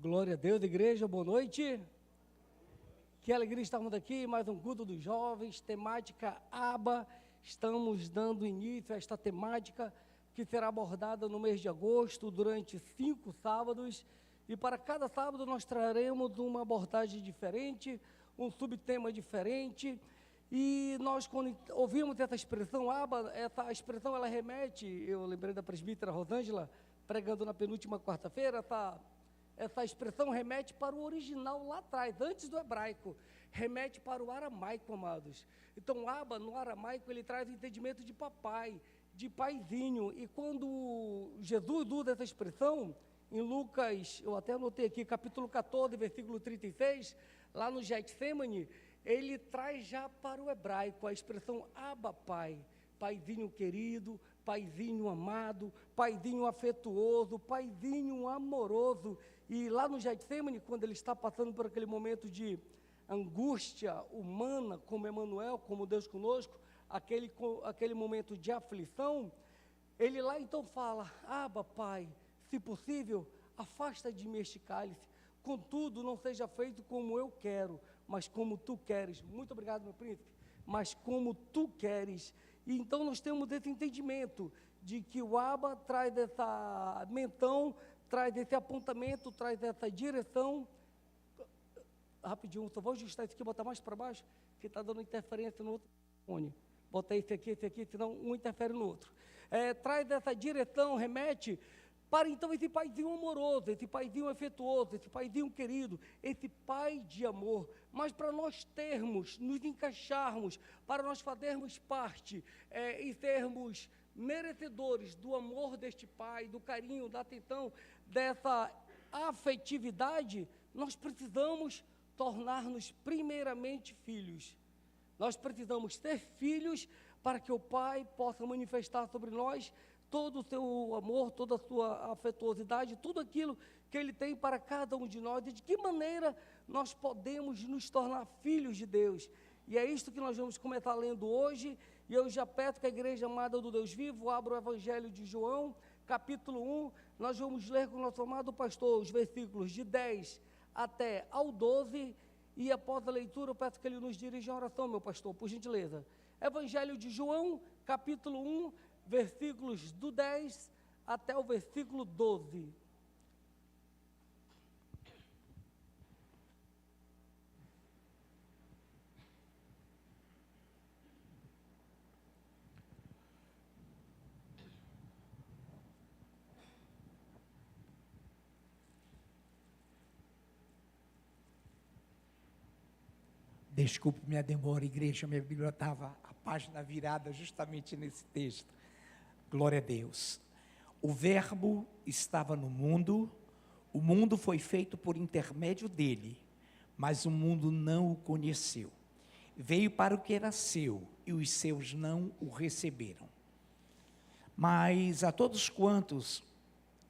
Glória a Deus, igreja, boa noite. Que alegria estarmos aqui, mais um culto dos jovens, temática ABA. Estamos dando início a esta temática que será abordada no mês de agosto, durante 5 sábados. E para cada sábado nós traremos uma abordagem diferente, um subtema diferente. E nós, quando ouvimos essa expressão ABA, essa expressão ela remete, eu lembrei da presbítera Rosângela, pregando na penúltima quarta-feira, essa expressão remete para o original lá atrás, antes do hebraico, remete para o aramaico, amados. Então, Abba, no aramaico, ele traz o entendimento de papai, de paizinho. E quando Jesus usa essa expressão, em Lucas, eu até anotei aqui, capítulo 14, versículo 36, lá no Getsemane, ele traz já para o hebraico a expressão Abba, pai, paizinho querido, paizinho amado, paizinho afetuoso, paizinho amoroso. E lá no Getsemane, quando ele está passando por aquele momento de angústia humana, como Emanuel, como Deus conosco, aquele momento de aflição, ele lá então fala: Abba, Pai, se possível, afasta de mim este cálice, contudo, não seja feito como eu quero, mas como tu queres. Muito obrigado, meu príncipe. Mas como tu queres. E então nós temos esse entendimento de que o Abba traz essa mentão, traz esse apontamento, traz essa direção. Rapidinho, só vou ajustar isso aqui, botar mais para baixo, que está dando interferência no outro fone. Bota esse aqui, senão um interfere no outro. Traz essa direção, remete para então esse paizinho amoroso, esse paizinho afetuoso, esse paizinho querido, esse pai de amor. Mas para nós termos, nos encaixarmos, para nós fazermos parte e sermos merecedores do amor deste pai, do carinho, da atenção, dessa afetividade, nós precisamos tornar-nos primeiramente filhos. Nós precisamos ser filhos para que o pai possa manifestar sobre nós todo o seu amor, toda a sua afetuosidade, tudo aquilo que ele tem para cada um de nós, e de que maneira nós podemos nos tornar filhos de Deus. E é isto que nós vamos começar lendo hoje, e eu já peço que a igreja amada do Deus vivo abra o Evangelho de João, capítulo 1, nós vamos ler com o nosso amado pastor os versículos de 10 até ao 12, e após a leitura eu peço que ele nos dirija a oração, meu pastor, por gentileza. Evangelho de João, capítulo 1, versículos do 10 até o versículo 12. Desculpe minha demora, igreja, minha Bíblia estava a página virada justamente nesse texto. Glória a Deus. O verbo estava no mundo, o mundo foi feito por intermédio dele, mas o mundo não o conheceu. Veio para o que era seu, e os seus não o receberam. Mas a todos quantos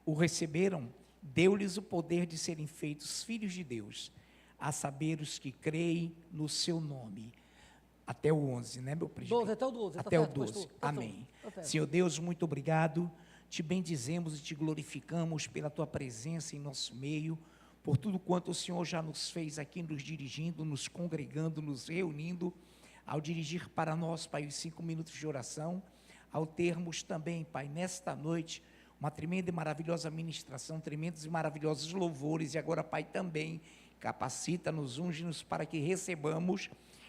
o receberam, deu-lhes o poder de serem feitos filhos de Deus, a saber os que creem no seu nome. Até o 11, né, meu presbítero? 12, até o 12. Até o 12, amém. Senhor Deus, muito obrigado, te bendizemos e te glorificamos pela tua presença em nosso meio, por tudo quanto o Senhor já nos fez aqui, nos dirigindo, nos congregando, nos reunindo, ao dirigir para nós, Pai, os 5 minutos de oração, ao termos também, Pai, nesta noite, uma tremenda e maravilhosa ministração, tremendos e maravilhosos louvores, e agora, Pai, também capacita-nos, unge-nos para que recebamos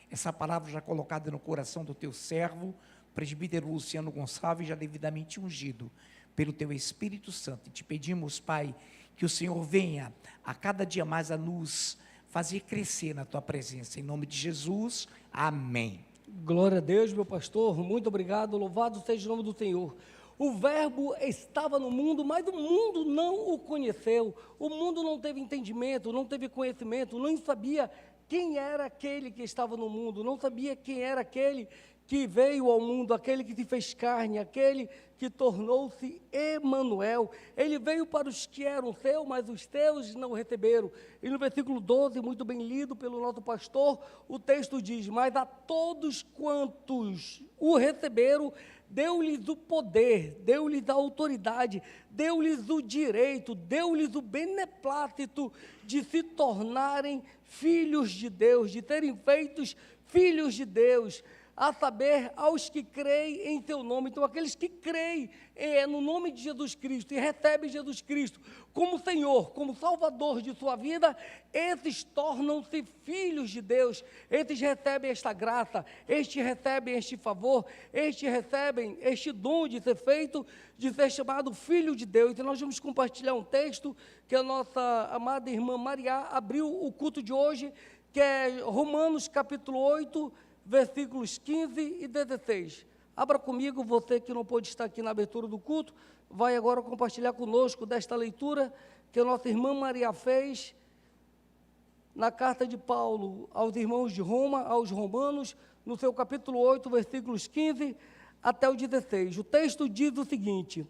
essa palavra já colocada no coração do teu servo, presbítero Luciano Gonçalves, já devidamente ungido pelo teu Espírito Santo. E te pedimos, Pai, que o Senhor venha a cada dia mais a nos fazer crescer na tua presença. Em nome de Jesus, amém. Glória a Deus, meu pastor, muito obrigado, louvado seja o nome do Senhor. O verbo estava no mundo, mas o mundo não o conheceu, o mundo não teve entendimento, não teve conhecimento, não sabia quem era aquele que estava no mundo, não sabia quem era aquele que veio ao mundo, aquele que se fez carne, aquele que tornou-se Emanuel. Ele veio para os que eram seus, mas os seus não o receberam. E no versículo 12, muito bem lido pelo nosso pastor, o texto diz: mas a todos quantos o receberam, deu-lhes o poder, deu-lhes a autoridade, deu-lhes o direito, deu-lhes o beneplácito de se tornarem filhos de Deus, de terem feitos filhos de Deus, a saber, aos que creem em teu nome. Então, aqueles que creem no nome de Jesus Cristo e recebem Jesus Cristo como Senhor, como Salvador de sua vida, esses tornam-se filhos de Deus, esses recebem esta graça, estes recebem este favor, estes recebem este dom de ser feito, de ser chamado filho de Deus. E nós vamos compartilhar um texto que a nossa amada irmã Maria abriu o culto de hoje, que é Romanos capítulo 8, versículos 15 e 16. Abra comigo, você que não pôde estar aqui na abertura do culto, vai agora compartilhar conosco desta leitura que a nossa irmã Maria fez na carta de Paulo aos irmãos de Roma, aos romanos, no seu capítulo 8, versículos 15 até o 16. O texto diz o seguinte: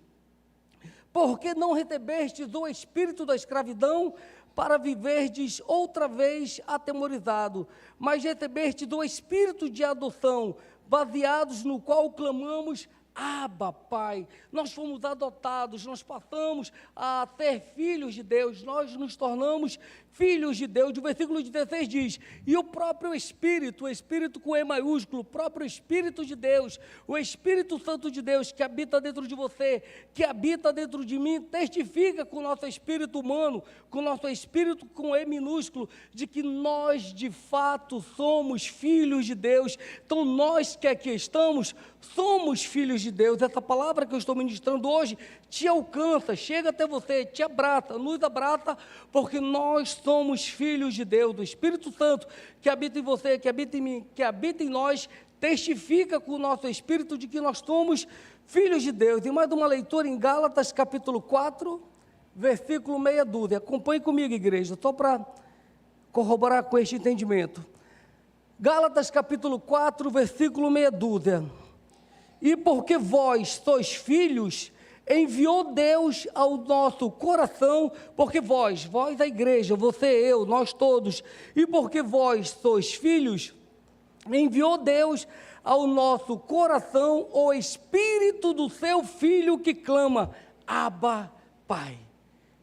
porque não recebestes o espírito da escravidão para viverdes outra vez atemorizado, mas recebestes o espírito de adoção, baseados no qual clamamos, Abba, Pai. Nós fomos adotados, nós passamos a ser filhos de Deus, nós nos tornamos filhos de Deus. O versículo 16 diz, e o próprio Espírito, o Espírito com E maiúsculo, o próprio Espírito de Deus, o Espírito Santo de Deus que habita dentro de você, que habita dentro de mim, testifica com o nosso espírito humano, com o nosso espírito com E minúsculo, de que nós de fato somos filhos de Deus. Então nós que aqui estamos, somos filhos de Deus. Essa palavra que eu estou ministrando hoje te alcança, chega até você, te abraça, nos abraça, porque nós somos filhos de Deus. O Espírito Santo que habita em você, que habita em mim, que habita em nós, testifica com o nosso espírito de que nós somos filhos de Deus. E mais uma leitura em Gálatas capítulo 4, versículo meia dúzia. Acompanhe comigo, igreja, só para corroborar com este entendimento. Gálatas capítulo 4, versículo meia dúzia. E porque vós sois filhos, enviou Deus ao nosso coração, porque vós a igreja, você, eu, nós todos, e porque vós sois filhos, enviou Deus ao nosso coração o Espírito do seu Filho que clama, Abba, Pai.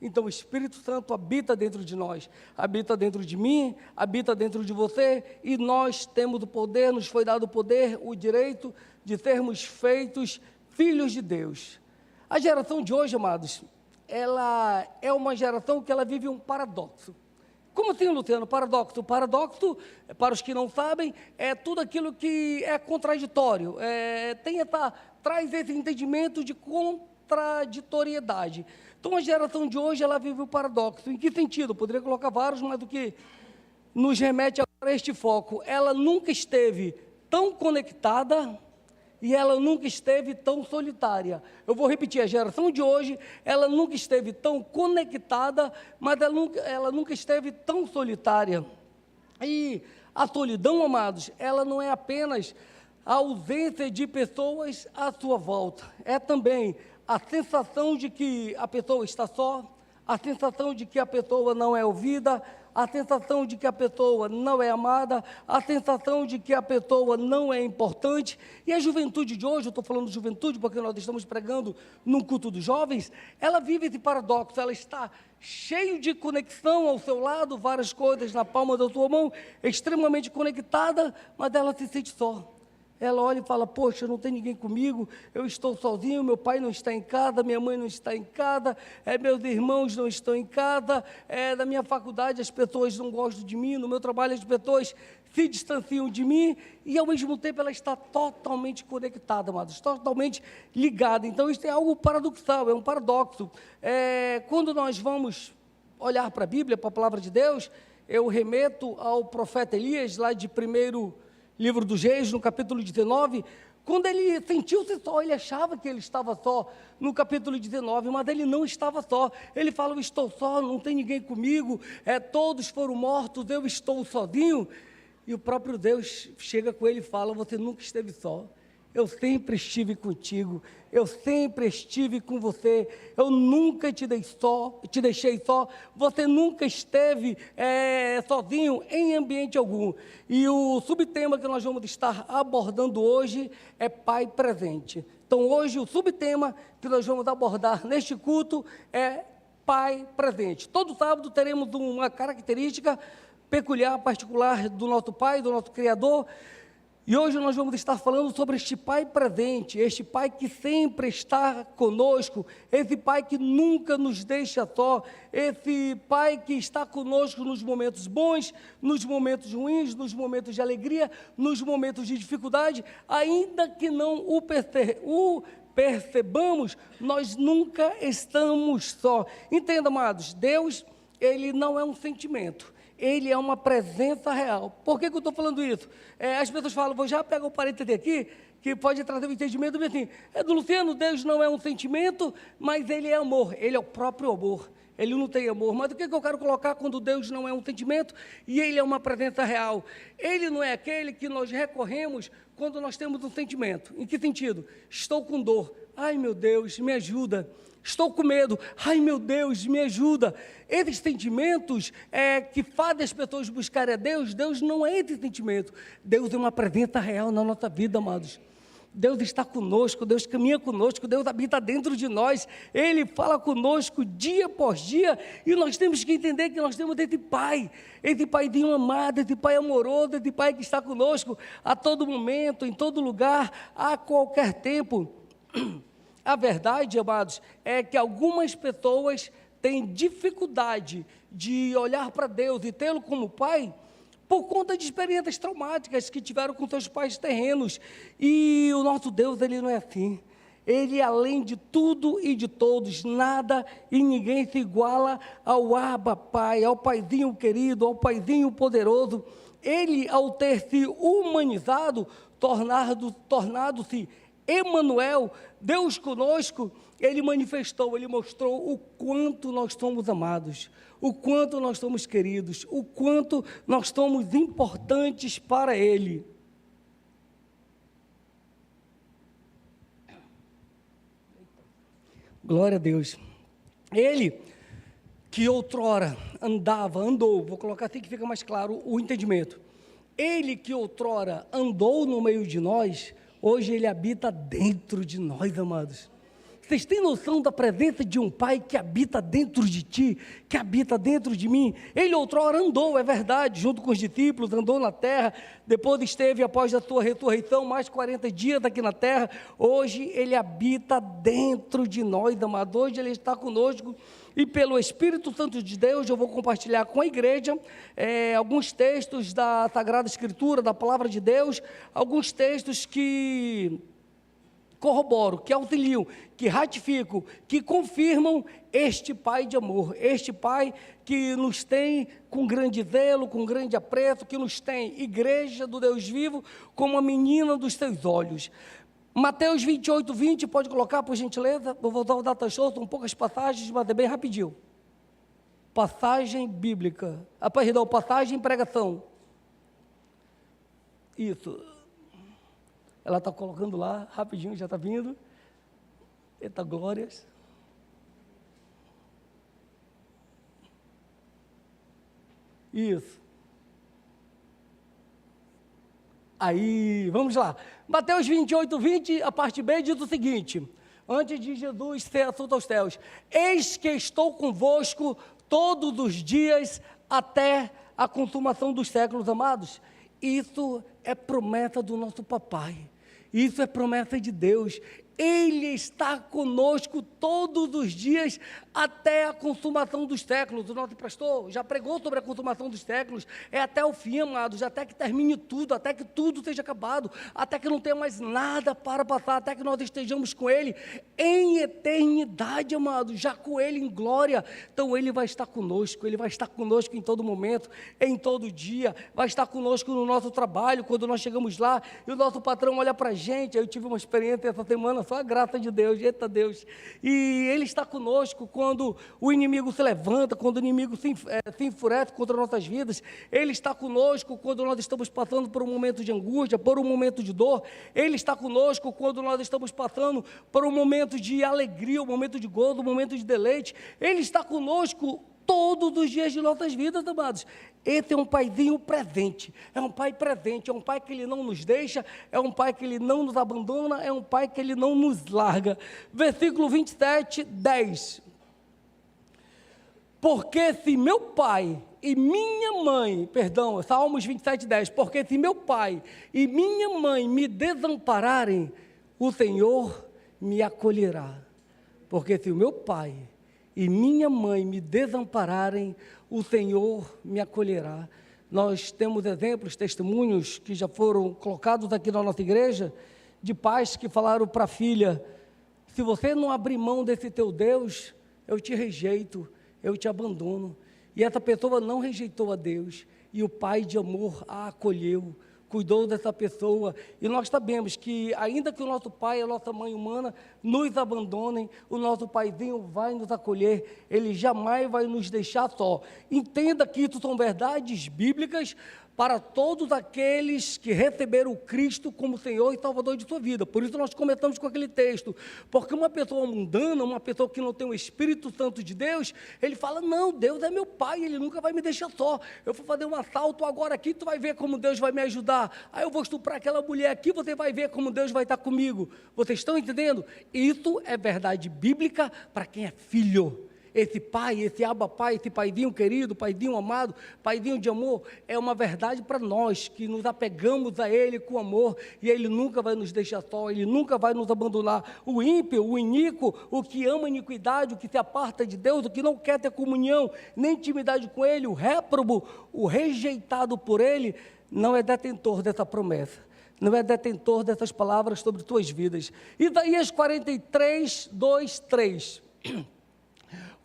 Então o Espírito Santo habita dentro de nós, habita dentro de mim, habita dentro de você, e nós temos o poder, nos foi dado o poder, o direito de sermos feitos filhos de Deus. A geração de hoje, amados, ela é uma geração que ela vive um paradoxo. Como assim, Luciano? Paradoxo? Paradoxo, para os que não sabem, é tudo aquilo que é contraditório, traz esse entendimento de contraditoriedade. Então, a geração de hoje, ela vive o paradoxo. Em que sentido? Eu poderia colocar vários, mas o que nos remete agora a este foco. Ela nunca esteve tão conectada e ela nunca esteve tão solitária. Eu vou repetir, a geração de hoje, ela nunca esteve tão conectada, mas ela nunca esteve tão solitária. E a solidão, amados, ela não é apenas a ausência de pessoas à sua volta, é também a sensação de que a pessoa está só, a sensação de que a pessoa não é ouvida, a sensação de que a pessoa não é amada, a sensação de que a pessoa não é importante. E a juventude de hoje, eu estou falando de juventude porque nós estamos pregando num culto dos jovens, ela vive esse paradoxo, ela está cheia de conexão ao seu lado, várias coisas na palma da sua mão, extremamente conectada, mas ela se sente só. Ela olha e fala, poxa, não tem ninguém comigo, eu estou sozinho, meu pai não está em casa, minha mãe não está em casa, meus irmãos não estão em casa, na minha faculdade as pessoas não gostam de mim, no meu trabalho as pessoas se distanciam de mim, e ao mesmo tempo ela está totalmente conectada, amados, totalmente ligada. Então isso é algo paradoxal, é um paradoxo. Quando nós vamos olhar para a Bíblia, para a palavra de Deus, eu remeto ao profeta Elias, lá de 1º livro dos Reis, no capítulo 19, quando ele sentiu-se só, ele achava que ele estava só, no capítulo 19, mas ele não estava só. Ele fala, eu estou só, não tem ninguém comigo, todos foram mortos, eu estou sozinho. E o próprio Deus chega com ele e fala, você nunca esteve só. Eu sempre estive contigo, eu sempre estive com você, eu nunca te deixei só, você nunca esteve sozinho em ambiente algum. E o subtema que nós vamos estar abordando hoje é Pai presente. Então, Então, hoje, o subtema que nós vamos abordar neste culto é Pai presente. Todo sábado teremos uma característica peculiar, particular do nosso Pai, do nosso Criador. E hoje nós vamos estar falando sobre este Pai presente, este Pai que sempre está conosco, esse Pai que nunca nos deixa só, esse Pai que está conosco nos momentos bons, nos momentos ruins, nos momentos de alegria, nos momentos de dificuldade, ainda que não o percebamos, nós nunca estamos só. Entenda, amados, Deus, Ele não é um sentimento. Ele é uma presença real. Por que eu estou falando isso? As pessoas falam, vou já pegar o parêntese aqui, que pode trazer um entendimento, assim, do Luciano, Deus não é um sentimento, mas Ele é amor, Ele é o próprio amor. Ele não tem amor, mas o que eu quero colocar quando Deus não é um sentimento e Ele é uma presença real? Ele não é aquele que nós recorremos quando nós temos um sentimento. Em que sentido? Estou com dor. Ai, meu Deus, me ajuda. Estou com medo. Ai, meu Deus, me ajuda. Esses sentimentos que fazem as pessoas buscarem a Deus, Deus não é esse sentimento. Deus é uma presença real na nossa vida, amados. Deus está conosco, Deus caminha conosco, Deus habita dentro de nós, Ele fala conosco dia após dia, e nós temos que entender que nós temos esse Paizinho amado, esse Pai amoroso, esse Pai que está conosco a todo momento, em todo lugar, a qualquer tempo. A verdade, amados, é que algumas pessoas têm dificuldade de olhar para Deus e tê-lo como Pai, por conta de experiências traumáticas que tiveram com seus pais terrenos. E o nosso Deus, Ele não é assim. Ele, além de tudo e de todos, nada e ninguém se iguala ao Abba Pai, ao Paizinho querido, ao Paizinho poderoso. Ele, ao ter se humanizado, tornado-se Emanuel, Deus conosco, Ele manifestou, Ele mostrou o quanto nós somos amados, o quanto nós somos queridos, o quanto nós somos importantes para Ele. Glória a Deus. Ele que outrora andou, vou colocar assim que fica mais claro o entendimento. Ele que outrora andou no meio de nós, hoje Ele habita dentro de nós, amados. Vocês têm noção da presença de um Pai que habita dentro de ti, que habita dentro de mim? Ele outrora andou, é verdade, junto com os discípulos, andou na terra, depois esteve, após a sua ressurreição, mais 40 dias aqui na terra. Hoje Ele habita dentro de nós, amados. Hoje Ele está conosco. E pelo Espírito Santo de Deus, eu vou compartilhar com a igreja alguns textos da Sagrada Escritura, da Palavra de Deus, alguns textos que corroboram, que auxiliam, que ratificam, que confirmam este Pai de amor, este Pai que nos tem com grande zelo, com grande apreço, que nos tem, igreja do Deus vivo, como a menina dos seus olhos. Mateus 28, 20, pode colocar, por gentileza? Vou voltar ao data show, são poucas passagens, mas é bem rapidinho. Passagem bíblica. Perdão, passagem pregação. Isso. Ela está colocando lá, rapidinho, já está vindo. Eita, glórias. Isso. Aí, vamos lá. Mateus 28, 20, a parte B diz o seguinte: antes de Jesus ser assunto aos céus, eis que estou convosco todos os dias até a consumação dos séculos, amados. Isso é promessa do nosso papai, isso é promessa de Deus. Ele está conosco todos os dias até a consumação dos séculos. O nosso pastor já pregou sobre a consumação dos séculos. É até o fim, amados, até que termine tudo, até que tudo seja acabado, até que não tenha mais nada para passar, até que nós estejamos com Ele em eternidade, amados, já com Ele em glória. Então Ele vai estar conosco, Ele vai estar conosco em todo momento, em todo dia, vai estar conosco no nosso trabalho, quando nós chegamos lá e o nosso patrão olha para a gente. Eu tive uma experiência essa semana, só a graça de Deus, eita Deus, e Ele está conosco quando o inimigo se levanta, quando o inimigo se enfurece contra nossas vidas. Ele está conosco quando nós estamos passando por um momento de angústia, por um momento de dor. Ele está conosco quando nós estamos passando por um momento de alegria, um momento de gozo, um momento de deleite. Ele está conosco todos os dias de nossas vidas, amados. Esse é um paizinho presente, é um pai presente, é um pai que ele não nos deixa, é um pai que ele não nos abandona, é um pai que ele não nos larga. Versículo 27, 10. Porque se meu pai e minha mãe, Salmos 27, 10, porque se meu pai e minha mãe me desampararem, o Senhor me acolherá. Porque se o meu pai e minha mãe me desampararem, o Senhor me acolherá. Nós temos exemplos, testemunhos que já foram colocados aqui na nossa igreja, de pais que falaram para a filha: se você não abrir mão desse teu Deus, eu te rejeito, eu te abandono. E essa pessoa não rejeitou a Deus, e o pai de amor a acolheu, cuidou dessa pessoa. E nós sabemos que, ainda que o nosso pai e a nossa mãe humana nos abandonem, o nosso paizinho vai nos acolher, ele jamais vai nos deixar só. Entenda que isso são verdades bíblicas para todos aqueles que receberam Cristo como Senhor e Salvador de sua vida. Por isso nós começamos com aquele texto, porque uma pessoa mundana, uma pessoa que não tem o Espírito Santo de Deus, ele fala: não, Deus é meu pai, ele nunca vai me deixar só, eu vou fazer um assalto agora aqui, tu vai ver como Deus vai me ajudar, aí eu vou estuprar aquela mulher aqui, você vai ver como Deus vai estar comigo. Vocês estão entendendo? Isso é verdade bíblica para quem é filho. Esse pai, esse Abba Pai, esse paizinho querido, paizinho amado, paizinho de amor, é uma verdade para nós, que nos apegamos a Ele com amor, e Ele nunca vai nos deixar só, Ele nunca vai nos abandonar. O ímpio, o iníquo, o que ama a iniquidade, o que se aparta de Deus, o que não quer ter comunhão, nem intimidade com Ele, o réprobo, o rejeitado por Ele, não é detentor dessa promessa, não é detentor dessas palavras sobre tuas vidas. Isaías 43, 2, 3.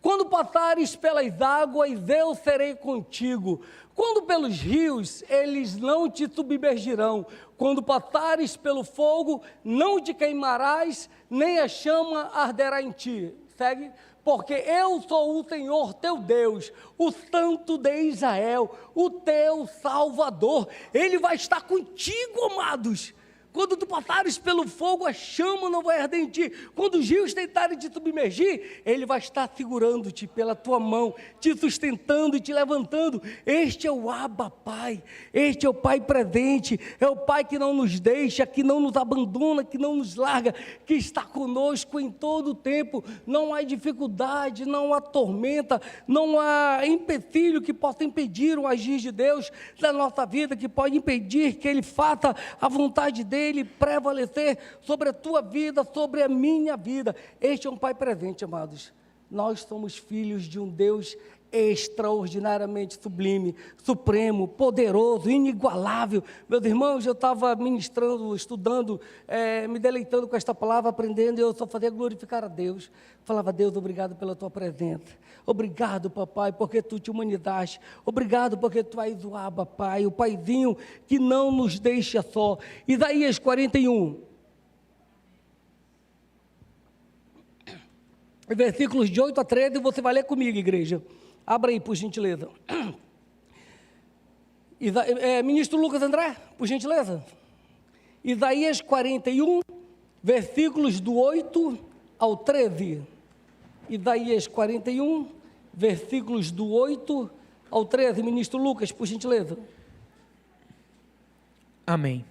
Quando passares pelas águas, eu serei contigo. Quando pelos rios, eles não te submergirão. Quando passares pelo fogo, não te queimarás, nem a chama arderá em ti. Segue. Porque eu sou o Senhor teu Deus, o Santo de Israel, o teu Salvador. Ele vai estar contigo, amados. Quando tu passares pelo fogo, a chama não vai arder em ti. Quando os rios tentarem te submergir, Ele vai estar segurando-te pela tua mão, te sustentando e te levantando. Este é o Abba Pai, este é o Pai presente, é o Pai que não nos deixa, que não nos abandona, que não nos larga, que está conosco em todo o tempo. Não há dificuldade, não há tormenta, não há empecilho que possa impedir o agir de Deus na nossa vida, que pode impedir que Ele faça a vontade dEle prevalecer sobre a tua vida, sobre a minha vida. Este é um Pai presente, amados. Nós somos filhos de um Deus extraordinariamente sublime, supremo, poderoso, inigualável. Meus irmãos, eu estava ministrando, estudando, me deleitando com esta palavra, aprendendo, e eu só fazia glorificar a Deus. Falava: Deus, obrigado pela tua presença, obrigado, papai, porque tu te humanizaste, obrigado porque tu és o Abba Pai, o paizinho que não nos deixa só. Isaías 41, versículos de 8 a 13, você vai ler comigo, igreja. Abra aí, por gentileza. Ministro Lucas André, por gentileza. Isaías 41, versículos do 8 ao 13. Isaías 41, versículos do 8 ao 13. Ministro Lucas, por gentileza. Amém.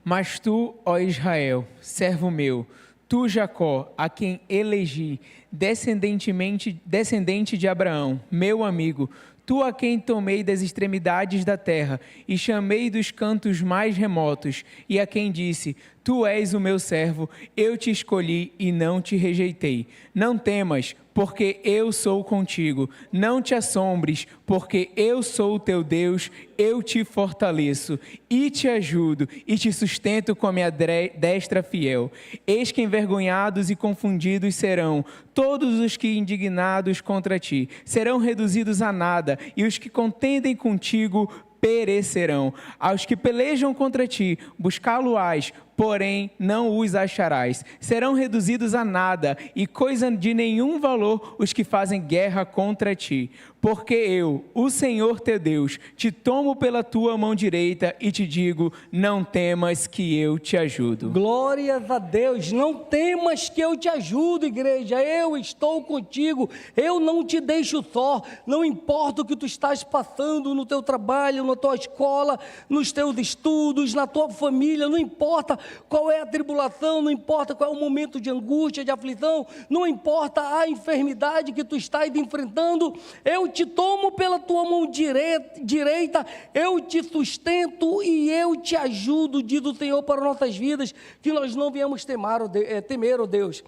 Mas tu, ó Israel, servo meu, tu, Jacó, a quem elegi, descendente de Abraão, meu amigo, tu a quem tomei das extremidades da terra e chamei dos cantos mais remotos, e a quem disse: tu és o meu servo, eu te escolhi e não te rejeitei. Não temas, porque eu sou contigo. Não te assombres, porque eu sou o teu Deus, eu te fortaleço e te ajudo e te sustento com a minha destra fiel. Eis que envergonhados e confundidos serão todos os que indignados contra ti, serão reduzidos a nada, e os que contendem contigo perecerão. Aos que pelejam contra ti, buscá-lo-ás, porém não os acharás. Serão reduzidos a nada, e coisa de nenhum valor os que fazem guerra contra ti. Porque eu, o Senhor teu Deus, te tomo pela tua mão direita e te digo, não temas que eu te ajudo. Glórias a Deus, não temas que eu te ajudo, igreja, eu estou contigo, eu não te deixo só, não importa o que tu estás passando no teu trabalho, na tua escola, nos teus estudos, na tua família, não importa qual é a tribulação, não importa qual é o momento de angústia, de aflição, não importa a enfermidade que tu estás enfrentando, eu te tomo pela tua mão direita, eu te sustento e eu te ajudo, diz o Senhor para nossas vidas, que nós não viemos temer, ó Deus,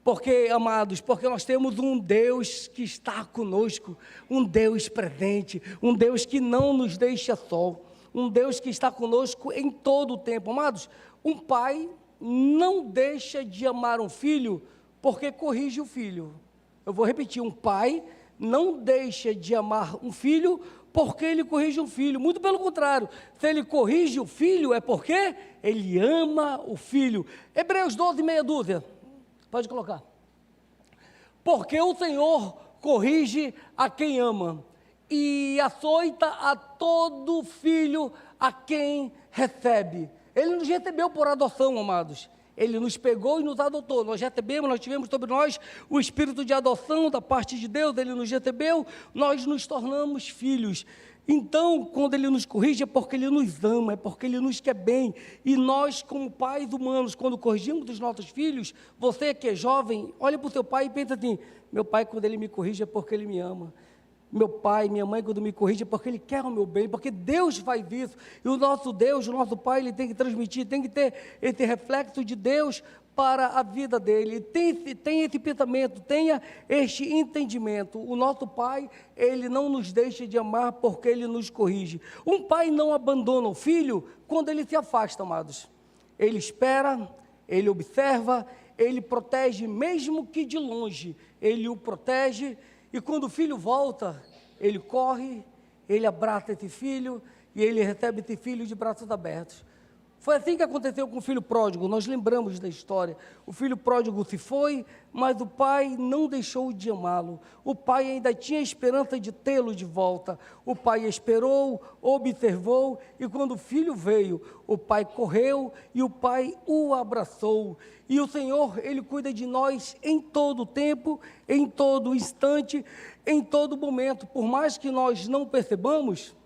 porque, amados, porque nós temos um Deus que está conosco, um Deus presente, um Deus que não nos deixa só, um Deus que está conosco em todo o tempo. Amados, um pai não deixa de amar um filho porque corrige o filho. Eu vou repetir, um pai não deixa de amar um filho porque ele corrige um filho, muito pelo contrário, se ele corrige o filho é porque ele ama o filho. Hebreus 12, meia dúzia, pode colocar. Porque o Senhor corrige a quem ama e açoita a todo filho a quem recebe. Ele nos recebeu por adoção, amados. Ele nos pegou e nos adotou, nós recebemos, nós tivemos sobre nós o espírito de adoção da parte de Deus, Ele nos recebeu, nós nos tornamos filhos. Então, quando Ele nos corrige é porque Ele nos ama, é porque Ele nos quer bem, e nós como pais humanos, quando corrigimos os nossos filhos, você que é jovem, olha para o seu pai e pensa assim, meu pai quando ele me corrige é porque ele me ama. Meu pai, minha mãe, quando me corrige, é porque Ele quer o meu bem, porque Deus faz isso, e o nosso Deus, o nosso Pai, Ele tem que transmitir, tem que ter esse reflexo de Deus para a vida dele, tem esse pensamento, tenha este entendimento, o nosso Pai, Ele não nos deixa de amar porque Ele nos corrige. Um pai não abandona o filho quando ele se afasta, amados, ele espera, ele observa, ele protege, mesmo que de longe, ele o protege. E quando o filho volta, ele corre, ele abraça esse filho e ele recebe esse filho de braços abertos. Foi assim que aconteceu com o filho pródigo, nós lembramos da história. O filho pródigo se foi, mas o pai não deixou de amá-lo. O pai ainda tinha esperança de tê-lo de volta. O pai esperou, observou, e quando o filho veio, o pai correu e o pai o abraçou. E o Senhor, Ele cuida de nós em todo tempo, em todo instante, em todo momento. Por mais que nós não percebamos,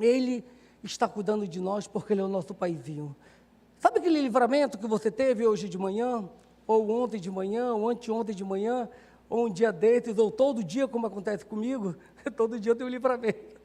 Ele está cuidando de nós porque Ele é o nosso paizinho. Sabe aquele livramento que você teve hoje de manhã, ou ontem de manhã, ou anteontem de manhã, ou um dia desses, ou todo dia, como acontece comigo? Todo dia eu tenho um livramento.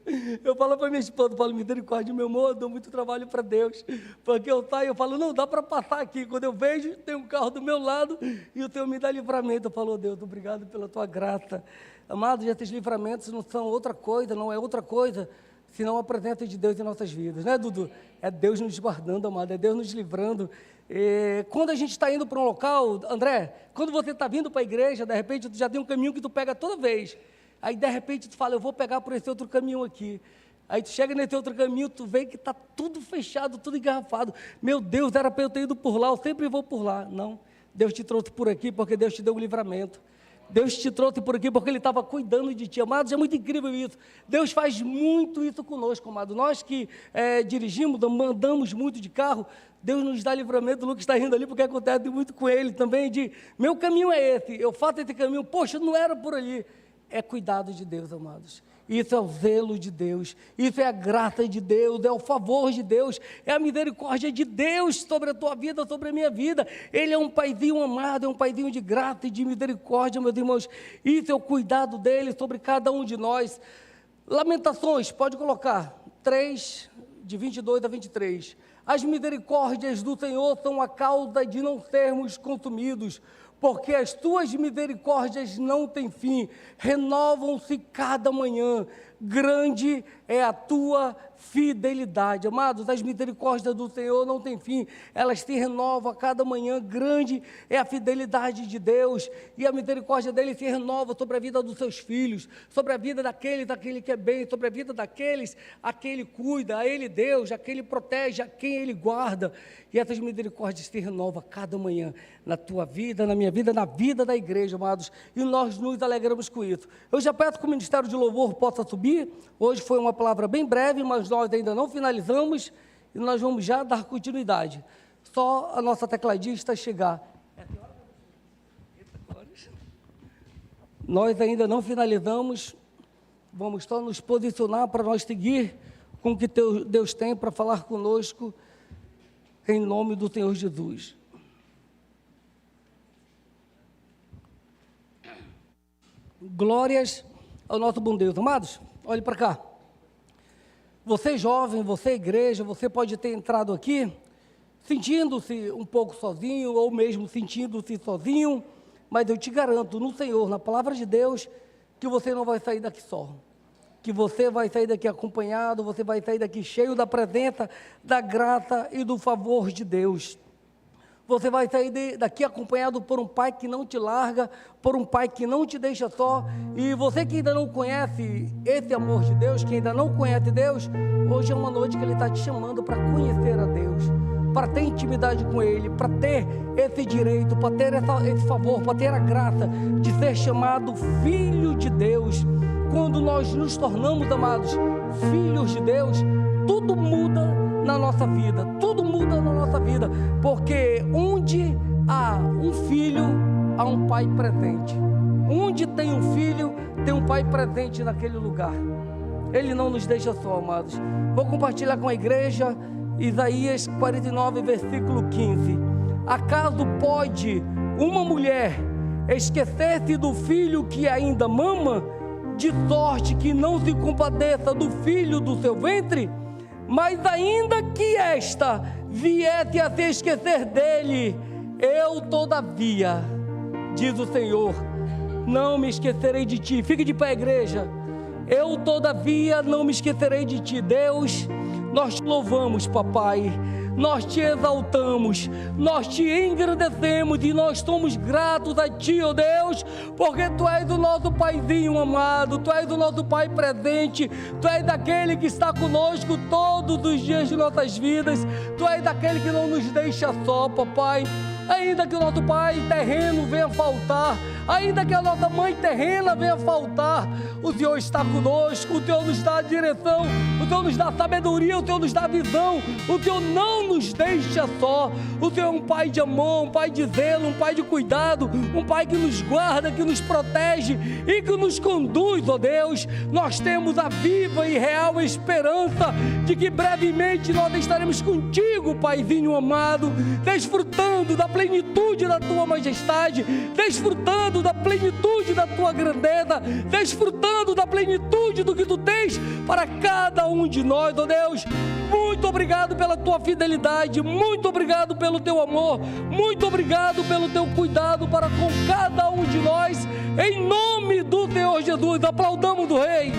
Eu falo para minha esposa, falo, misericórdia, meu amor, eu dou muito trabalho para Deus, porque eu saio, eu falo, não, dá para passar aqui, quando eu vejo, tem um carro do meu lado, e o Senhor me dá livramento, eu falo, oh, Deus, obrigado pela tua graça. Amados, esses livramentos não são outra coisa, não é outra coisa, senão a presença de Deus em nossas vidas, né, Dudu? É Deus nos guardando, amado, é Deus nos livrando. Quando a gente está indo para um local, André, quando você está vindo para a igreja, de repente, tu já tem um caminho que tu pega toda vez, aí de repente tu fala, eu vou pegar por esse outro caminho aqui, aí tu chega nesse outro caminho, tu vê que está tudo fechado, tudo engarrafado, meu Deus, era para eu ter ido por lá, eu sempre vou por lá. Não, Deus te trouxe por aqui porque Deus te deu um livramento. Deus te trouxe por aqui porque Ele estava cuidando de ti, amados, é muito incrível isso. Deus faz muito isso conosco, amado. Nós que dirigimos, andamos muito de carro, Deus nos dá livramento. O Lucas está rindo ali porque acontece muito com ele também, de meu caminho é esse, eu faço esse caminho, poxa, não era por ali. É cuidado de Deus, amados. Isso é o zelo de Deus, isso é a graça de Deus, é o favor de Deus, é a misericórdia de Deus sobre a tua vida, sobre a minha vida. Ele é um paizinho amado, é um paizinho de graça e de misericórdia, meus irmãos. Isso é o cuidado dele sobre cada um de nós. Lamentações, pode colocar, 3, de 22 a 23. As misericórdias do Senhor são a causa de não sermos consumidos, porque as tuas misericórdias não têm fim, renovam-se cada manhã, grande é a tua fidelidade. Amados, as misericórdias do Senhor não têm fim, elas se renovam a cada manhã. Grande é a fidelidade de Deus, e a misericórdia dele se renova sobre a vida dos seus filhos, sobre a vida daquele que é bem, sobre a vida daqueles a quem ele cuida, a ele Deus, a quem ele protege, a quem ele guarda. E essas misericórdias se renovam a cada manhã, na tua vida, na minha vida, na vida da igreja, amados, e nós nos alegramos com isso. Eu já peço que o Ministério de Louvor possa subir. Hoje foi uma palavra bem breve, mas nós ainda não finalizamos, e nós vamos já dar continuidade. Só a nossa tecladista chegar. Nós ainda não finalizamos, vamos só nos posicionar para nós seguir com o que Deus tem para falar conosco, em nome do Senhor Jesus. Glórias ao nosso bom Deus. Amados, olhe para cá. Você jovem, você igreja, você pode ter entrado aqui sentindo-se um pouco sozinho, ou mesmo sentindo-se sozinho, mas eu te garanto no Senhor, na palavra de Deus, que você não vai sair daqui só, que você vai sair daqui acompanhado, você vai sair daqui cheio da presença, da graça e do favor de Deus. Você vai sair daqui acompanhado por um Pai que não te larga, por um Pai que não te deixa só. E você que ainda não conhece esse amor de Deus, que ainda não conhece Deus, hoje é uma noite que Ele está te chamando para conhecer a Deus, para ter intimidade com Ele, para ter esse direito, para ter esse favor, para ter a graça de ser chamado filho de Deus. Quando nós nos tornamos, amados, filhos de Deus, tudo muda na nossa vida, tudo muda na nossa vida, porque onde há um filho, há um pai presente. Onde tem um filho, tem um pai presente naquele lugar. Ele não nos deixa só, amados. Vou compartilhar com a igreja Isaías 49, versículo 15. Acaso pode uma mulher esquecer-se do filho que ainda mama, de sorte que não se compadeça do filho do seu ventre? Mas ainda que esta viesse a se esquecer dele, eu todavia, diz o Senhor, não me esquecerei de ti. Fique de pé, igreja. Eu todavia não me esquecerei de ti. Deus, nós te louvamos, papai, nós te exaltamos, nós te engrandecemos e nós somos gratos a ti, ó Deus, porque tu és o nosso paizinho amado, tu és o nosso pai presente, tu és aquele que está conosco todos os dias de nossas vidas, tu és aquele que não nos deixa só, papai. Ainda que o nosso pai terreno venha faltar, ainda que a nossa mãe terrena venha faltar, o Senhor está conosco, o Senhor nos dá a direção, o Senhor nos dá sabedoria, o Senhor nos dá visão, o Senhor não nos deixa só. O Senhor é um pai de amor, um pai de zelo, um pai de cuidado, um pai que nos guarda, que nos protege e que nos conduz, ó Deus. Nós temos a viva e real esperança de que brevemente nós estaremos contigo, paizinho amado, desfrutando da plenitude da tua majestade, desfrutando da plenitude da tua grandeza, desfrutando da plenitude do que tu tens para cada um de nós, ó Deus. Muito obrigado pela tua fidelidade, muito obrigado pelo teu amor, muito obrigado pelo teu cuidado para com cada um de nós, em nome do Senhor Jesus. Aplaudamos o Rei.